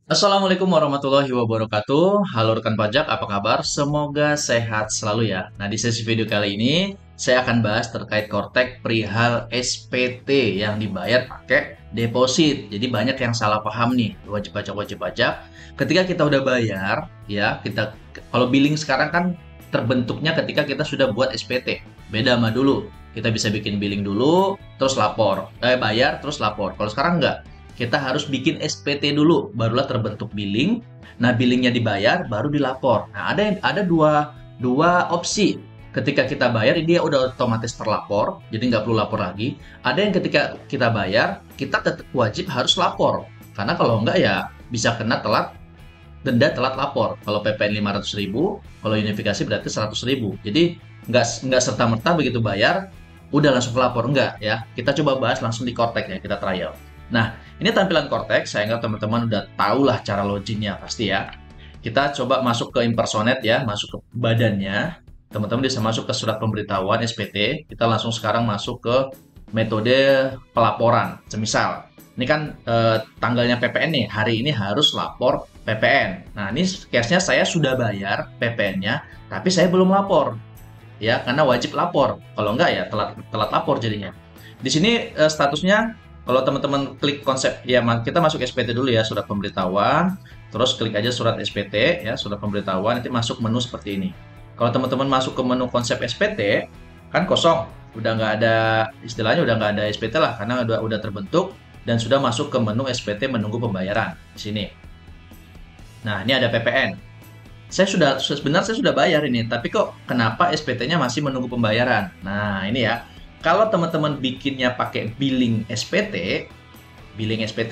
Assalamualaikum warahmatullahi wabarakatuh. Halo rekan pajak, apa kabar? Semoga sehat selalu ya. Nah, di sesi video kali ini saya akan bahas terkait kortek perihal SPT yang dibayar pakai deposit. Jadi banyak yang salah paham nih, wajib pajak. Ketika kita udah bayar, ya kita kalau billing sekarang kan terbentuknya ketika kita sudah buat SPT. Beda sama dulu. Kita bisa bikin billing dulu, terus lapor. Bayar, terus lapor. Kalau sekarang enggak, kita harus bikin SPT dulu, barulah terbentuk billing. Nah, billingnya dibayar, baru dilapor. Nah, ada dua opsi. Ketika kita bayar, dia udah otomatis terlapor, jadi nggak perlu lapor lagi. Ada yang ketika kita bayar, kita tetap wajib harus lapor. Karena kalau nggak ya bisa kena denda telat lapor. Kalau PPN 500.000, kalau unifikasi berarti 100.000. Jadi nggak serta-merta begitu bayar, udah langsung lapor. Nggak ya. Kita coba bahas langsung di Kortek ya, kita trial. Nah, ini tampilan Cortex, saya ingat teman-teman udah tahu lah cara loginnya pasti ya. Kita coba masuk ke impersonate ya, masuk ke badannya. Teman-teman bisa masuk ke surat pemberitahuan SPT. Kita langsung sekarang masuk ke metode pelaporan. Semisal, ini kan tanggalnya PPN nih, hari ini harus lapor PPN. Nah, ini case-nya saya sudah bayar PPN-nya, tapi saya belum lapor. Ya, karena wajib lapor. Kalau enggak ya telat lapor jadinya. Di sini statusnya kalau teman-teman klik konsep ya kita masuk SPT dulu ya, surat pemberitahuan, terus klik aja surat SPT ya, surat pemberitahuan, nanti masuk menu seperti ini. Kalau teman-teman masuk ke menu konsep SPT kan kosong, udah nggak ada istilahnya, udah nggak ada SPT lah karena udah terbentuk dan sudah masuk ke menu SPT menunggu pembayaran di sini. Nah, ini ada PPN. Sebenarnya saya sudah bayar ini, tapi kok kenapa SPT-nya masih menunggu pembayaran? Nah, ini ya. Kalau teman-teman bikinnya pakai billing SPT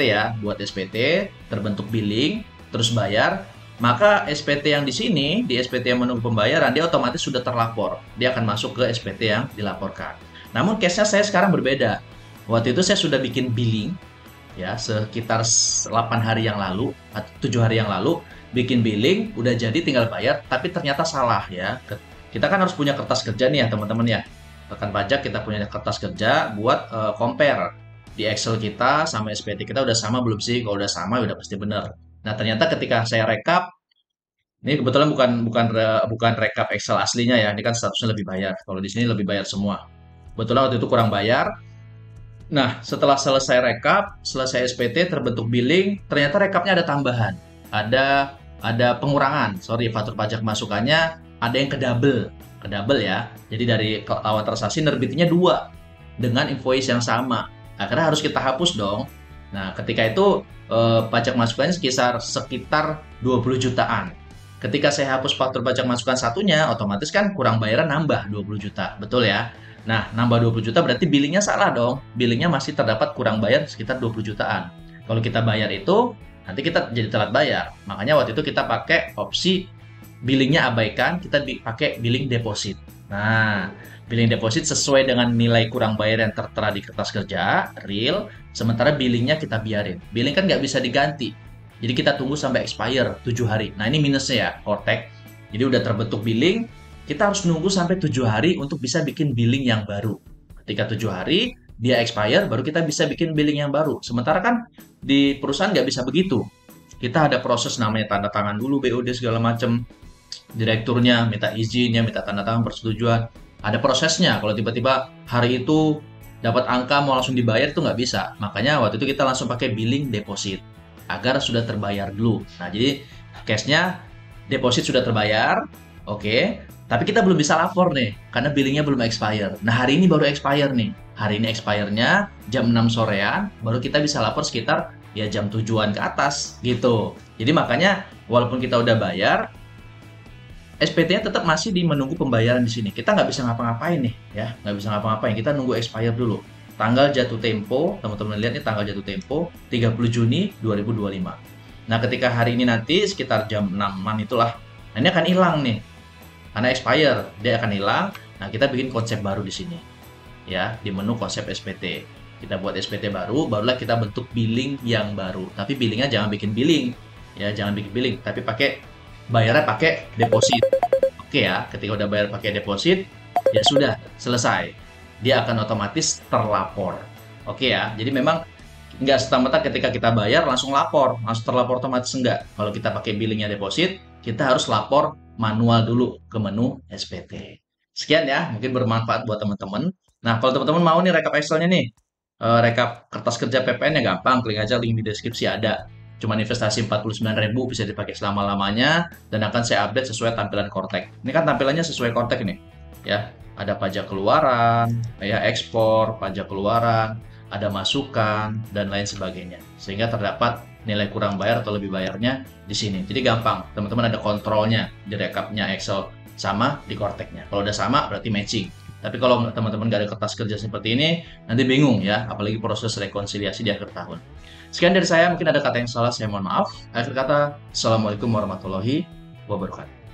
ya, buat SPT, terbentuk billing, terus bayar, maka SPT yang di sini, di SPT yang menunggu pembayaran, dia otomatis sudah terlapor. Dia akan masuk ke SPT yang dilaporkan. Namun case-nya saya sekarang berbeda. Waktu itu saya sudah bikin billing, ya sekitar 8 hari yang lalu, atau 7 hari yang lalu, bikin billing, udah jadi tinggal bayar, tapi ternyata salah ya. Kita kan harus punya kertas kerja nih ya teman-teman ya. Rekan pajak kita punya kertas kerja buat compare di Excel kita sama SPT kita udah sama belum sih? Kalau udah sama udah pasti benar. Nah, ternyata ketika saya rekap, ini kebetulan bukan rekap Excel aslinya ya. Ini kan statusnya lebih bayar. Kalau di sini lebih bayar semua. Kebetulan waktu itu kurang bayar. Nah, setelah selesai rekap, selesai SPT, terbentuk billing, ternyata rekapnya ada tambahan. Ada pengurangan. Sorry, faktur pajak masukannya ada yang kedouble ya. Jadi dari lawan transaksi nerbitinnya dua dengan invoice yang sama. Akhirnya harus kita hapus dong. Nah, ketika itu pajak masukannya sekitar 20 jutaan. Ketika saya hapus faktur pajak masukan satunya, otomatis kan kurang bayaran nambah 20 juta. Betul ya? Nah, nambah 20 juta berarti billingnya salah dong. Billingnya masih terdapat kurang bayar sekitar 20 jutaan. Kalau kita bayar itu, nanti kita jadi telat bayar. Makanya waktu itu kita pakai opsi billingnya abaikan, kita pakai billing deposit. Nah, billing deposit sesuai dengan nilai kurang bayar yang tertera di kertas kerja, real, sementara billingnya kita biarin. Billing kan nggak bisa diganti. Jadi kita tunggu sampai expire 7 hari. Nah, ini minusnya ya, Cortex. Jadi udah terbentuk billing, kita harus nunggu sampai 7 hari untuk bisa bikin billing yang baru. Ketika 7 hari, dia expire, baru kita bisa bikin billing yang baru. Sementara kan di perusahaan nggak bisa begitu. Kita ada proses namanya tanda tangan dulu, BOD segala macam. Direkturnya minta izinnya, minta tanda tangan persetujuan. Ada prosesnya. Kalau tiba-tiba hari itu dapat angka mau langsung dibayar itu nggak bisa. Makanya waktu itu kita langsung pakai billing deposit agar sudah terbayar dulu. Nah, jadi case-nya deposit sudah terbayar, oke. Tapi kita belum bisa lapor nih, karena billingnya belum expire. Nah, hari ini baru expire nih. Hari ini expire-nya jam 6 sorean, baru kita bisa lapor sekitar ya jam 7-an ke atas, gitu. Jadi makanya, walaupun kita udah bayar, SPT-nya tetap masih di menunggu pembayaran di sini. Kita nggak bisa ngapa-ngapain nih, ya. Nggak bisa ngapa-ngapain, kita nunggu expire dulu. Tanggal jatuh tempo, teman-teman lihat nih tanggal jatuh tempo, 30 Juni 2025. Nah, ketika hari ini nanti sekitar jam 6-an itulah, nah ini akan hilang nih. Karena expire, dia akan hilang. Nah, kita bikin konsep baru di sini. Ya, di menu konsep SPT. Kita buat SPT baru, barulah kita bentuk billing yang baru. Tapi billingnya jangan bikin billing. Ya, jangan bikin billing, tapi bayarnya pakai deposit. Oke ya, ketika udah bayar pakai deposit, ya sudah, selesai. Dia akan otomatis terlapor. Oke ya, jadi memang Nggak serta-merta ketika kita bayar langsung lapor, langsung terlapor otomatis enggak. Kalau kita pakai billingnya deposit, kita harus lapor manual dulu ke menu SPT. Sekian ya, mungkin bermanfaat buat teman-teman. Nah, kalau teman-teman mau nih rekap Excel-nya nih, rekap kertas kerja PPN ya gampang, klik aja link di deskripsi ada. Cuman investasi 49.000 bisa dipakai selama-lamanya dan akan saya update sesuai tampilan Kortek. Ini kan tampilannya sesuai Kortek nih. Ya, ada pajak keluaran, ya ekspor, pajak keluaran, ada masukan dan lain sebagainya. Sehingga terdapat nilai kurang bayar atau lebih bayarnya di sini. Jadi gampang, teman-teman ada kontrolnya di rekapnya Excel sama di Korteknya. Kalau udah sama berarti matching. Tapi kalau teman-teman gak ada kertas kerja seperti ini, nanti bingung ya, apalagi proses rekonsiliasi di akhir tahun. Sekian dari saya, mungkin ada kata yang salah, saya mohon maaf. Akhir kata, Assalamualaikum warahmatullahi wabarakatuh.